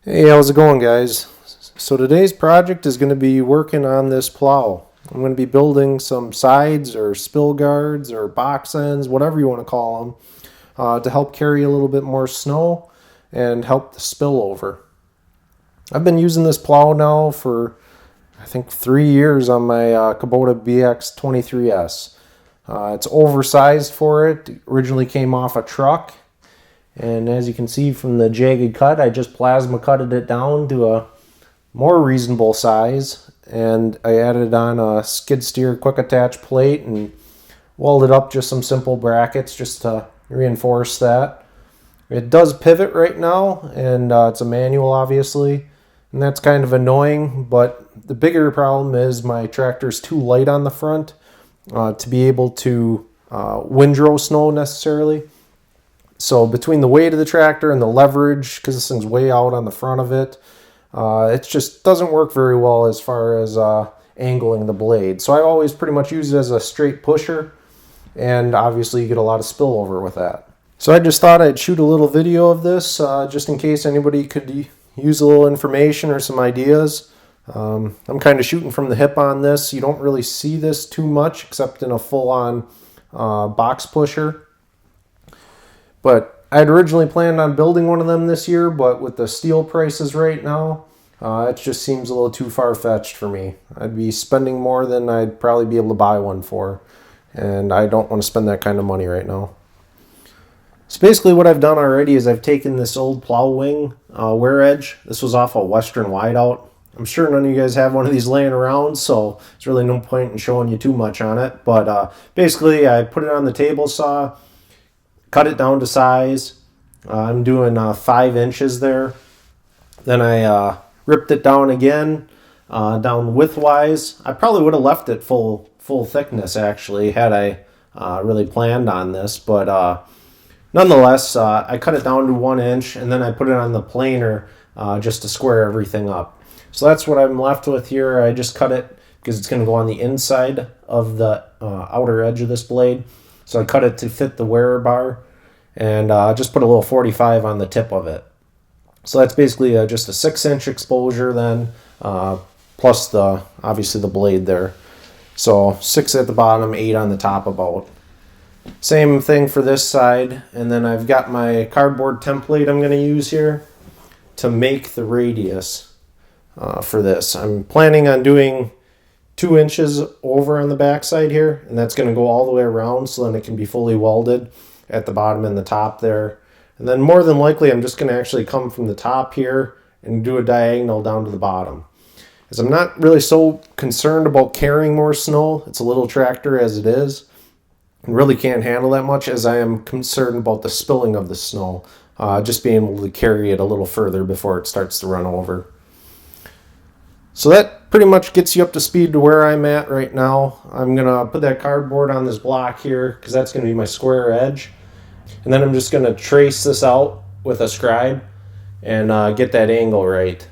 Hey, how's it going, guys? So today's project is going to be working on this plow. I'm going to be building some sides or spill guards or box ends, whatever you want to call them, to help carry a little bit more snow and help the spillover. I've been using this plow now for, I think, 3 years on my Kubota Bx23s. It's oversized for it. It originally came off a truck. And as you can see from the jagged cut, I just plasma cutted it down to a more reasonable size. And I added on a skid steer quick attach plate and welded up just some simple brackets just to reinforce that. It does pivot right now, and it's a manual obviously. And that's kind of annoying, but the bigger problem is my tractor's too light on the front to be able to windrow snow necessarily. So between the weight of the tractor and the leverage, because this thing's way out on the front of it, it just doesn't work very well as far as angling the blade. So I always pretty much use it as a straight pusher, and obviously you get a lot of spillover with that. So I just thought I'd shoot a little video of this just in case anybody could use a little information or some ideas. I'm kind of shooting from the hip on this. You don't really see this too much except in a full-on box pusher. But I had originally planned on building one of them this year, but with the steel prices right now, it just seems a little too far-fetched for me. I'd be spending more than I'd probably be able to buy one for, and I don't want to spend that kind of money right now. So basically what I've done already is I've taken this old plow wing wear edge. This was off a Western Wideout. I'm sure none of you guys have one of these laying around, so there's really no point in showing you too much on it. But basically I put it on the table saw, cut it down to size. I'm doing 5 inches there. Then I ripped it down again, down widthwise. I probably would have left it full thickness actually had I really planned on this, but nonetheless, I cut it down to 1 inch, and then I put it on the planer just to square everything up. So that's what I'm left with here. I just cut it because it's going to go on the inside of the outer edge of this blade. So I cut it to fit the wearer bar, and just put a little 45 on the tip of it. So that's basically just a 6-inch exposure then, plus obviously the blade there. So 6 at the bottom, 8 on the top about. Same thing for this side, and then I've got my cardboard template I'm going to use here to make the radius for this. I'm planning on doing 2 inches over on the back side here, and that's going to go all the way around so then it can be fully welded at the bottom and the top there. And then more than likely I'm just going to actually come from the top here and do a diagonal down to the bottom. As I'm not really so concerned about carrying more snow, it's a little tractor as it is, and really can't handle that much, as I am concerned about the spilling of the snow, just being able to carry it a little further before it starts to run over. So that pretty much gets you up to speed to where I'm at right now. I'm going to put that cardboard on this block here because that's going to be my square edge. And then I'm just going to trace this out with a scribe and get that angle right.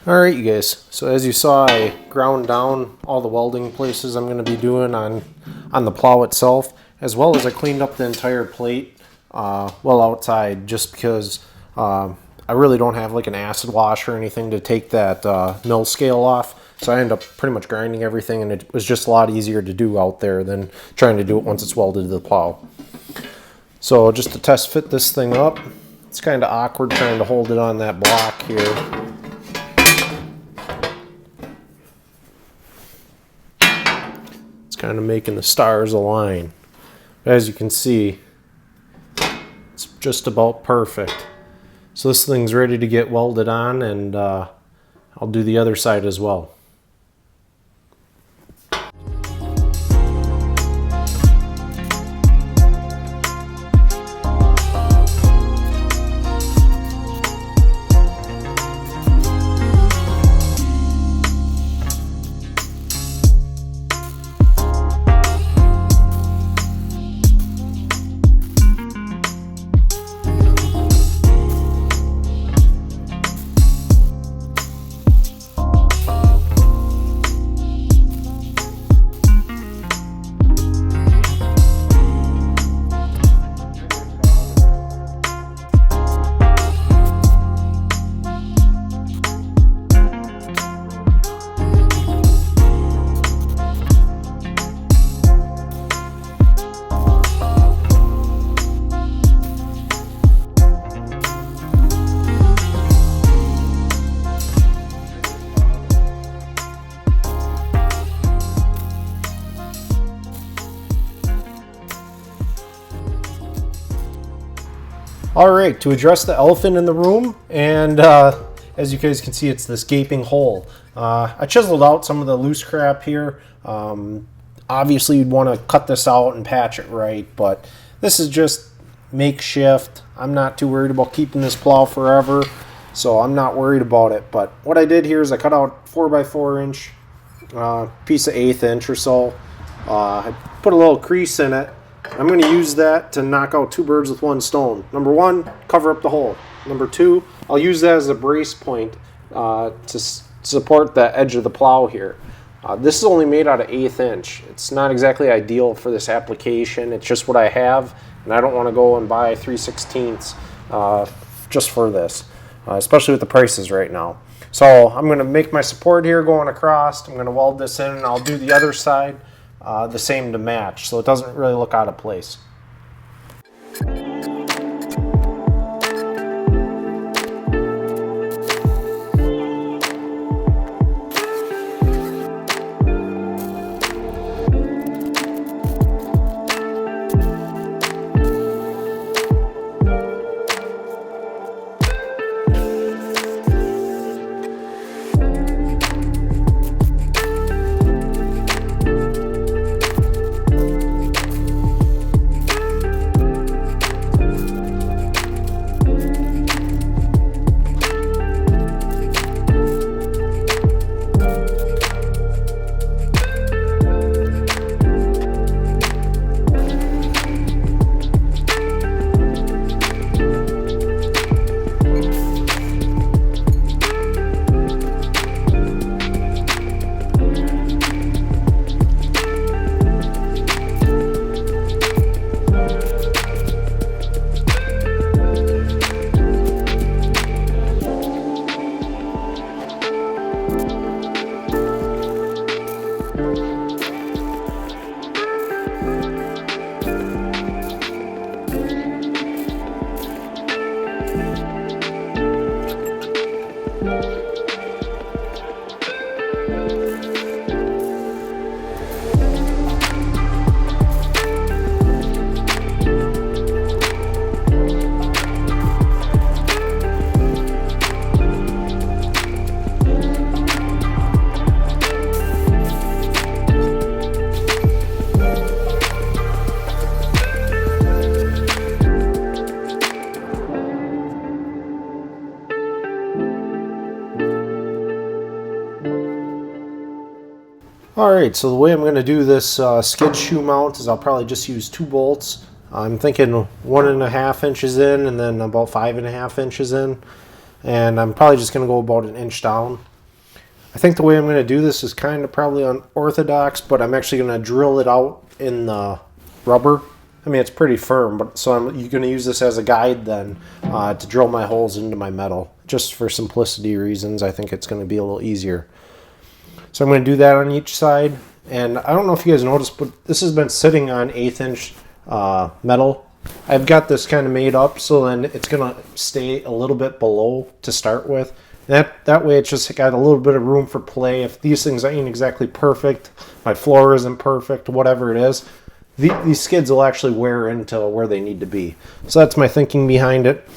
Alright, you guys, so as you saw, I ground down all the welding places I'm going to be doing on the plow itself, as well as I cleaned up the entire plate well outside, just because I really don't have like an acid wash or anything to take that mill scale off. So I ended up pretty much grinding everything, and it was just a lot easier to do out there than trying to do it once it's welded to the plow. So just to test fit this thing up, it's kind of awkward trying to hold it on that block here. Kind of making the stars align. As you can see, it's just about perfect. So this thing's ready to get welded on, and I'll do the other side as well. Alright, to address the elephant in the room, and as you guys can see, it's this gaping hole. I chiseled out some of the loose crap here. Obviously you'd want to cut this out and patch it right, but this is just makeshift. I'm not too worried about keeping this plow forever, so I'm not worried about it. But what I did here is I cut out 4x4 inch piece of 1/8 inch or so. I put a little crease in it. I'm going to use that to knock out 2 birds with 1 stone. Number 1, cover up the hole. Number 2, I'll use that as a brace point to support the edge of the plow here. This is only made out of 1/8 inch. It's not exactly ideal for this application. It's just what I have, and I don't want to go and buy 3/16 just for this, especially with the prices right now. So I'm going to make my support here going across. I'm going to weld this in, and I'll do the other side the same to match, so it doesn't really look out of place. Alright, so the way I'm going to do this skid shoe mount is I'll probably just use 2 bolts. I'm thinking 1.5 inches in and then about 5.5 inches in. And I'm probably just going to go about 1 inch down. I think the way I'm going to do this is kind of probably unorthodox, but I'm actually going to drill it out in the rubber. I mean, it's pretty firm, but so you're going to use this as a guide then to drill my holes into my metal. Just for simplicity reasons, I think it's going to be a little easier. So I'm going to do that on each side. And I don't know if you guys noticed, but this has been sitting on 1/8 inch metal. I've got this kind of made up so then it's going to stay a little bit below to start with. That way it's just got a little bit of room for play. If these things ain't exactly perfect, my floor isn't perfect, whatever it is, these skids will actually wear into where they need to be. So that's my thinking behind it.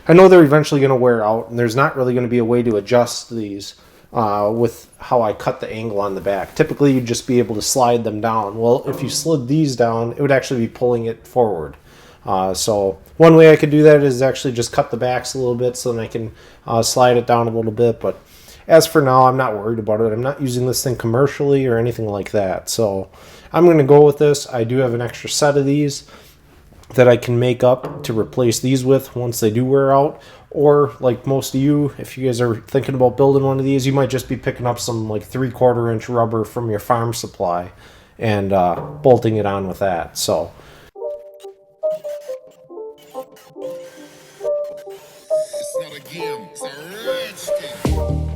I know they're eventually going to wear out, and there's not really going to be a way to adjust these with how I cut the angle on the back. Typically, you'd just be able to slide them down. Well, if you slid these down, it would actually be pulling it forward. So one way I could do that is actually just cut the backs a little bit so then I can slide it down a little bit. But as for now, I'm not worried about it. I'm not using this thing commercially or anything like that. So I'm going to go with this. I do have an extra set of these that I can make up to replace these with once they do wear out. Or like most of you, if you guys are thinking about building one of these, you might just be picking up some like 3/4 inch rubber from your farm supply and bolting it on with that. So it's not a game, it's a rich game.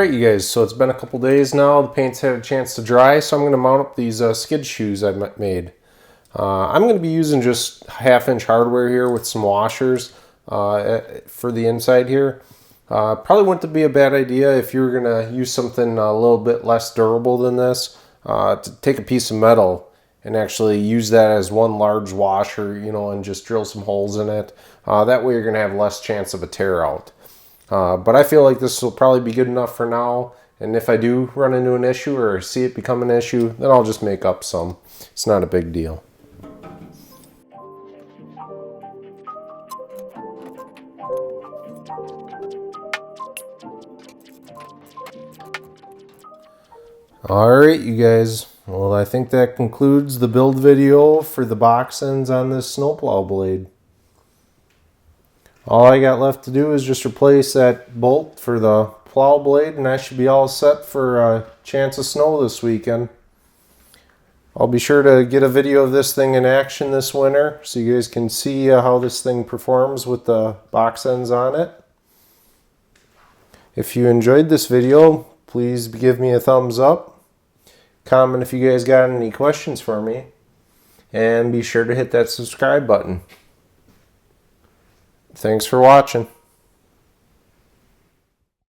alright you guys, so it's been a couple days now. The paint's had a chance to dry, so I'm going to mount up these skid shoes I made. I'm going to be using just 1/2 inch hardware here with some washers for the inside here. Probably wouldn't be a bad idea if you were going to use something a little bit less durable than this to take a piece of metal and actually use that as one large washer, you know, and just drill some holes in it. That way you're going to have less chance of a tear out. But I feel like this will probably be good enough for now, and if I do run into an issue or see it become an issue, then I'll just make up some. It's not a big deal. Alright you guys, well I think that concludes the build video for the box ends on this snowplow blade. All I got left to do is just replace that bolt for the plow blade and I should be all set for a chance of snow this weekend. I'll be sure to get a video of this thing in action this winter so you guys can see how this thing performs with the box ends on it. If you enjoyed this video, please give me a thumbs up. Comment if you guys got any questions for me. And be sure to hit that subscribe button. Thanks for watching.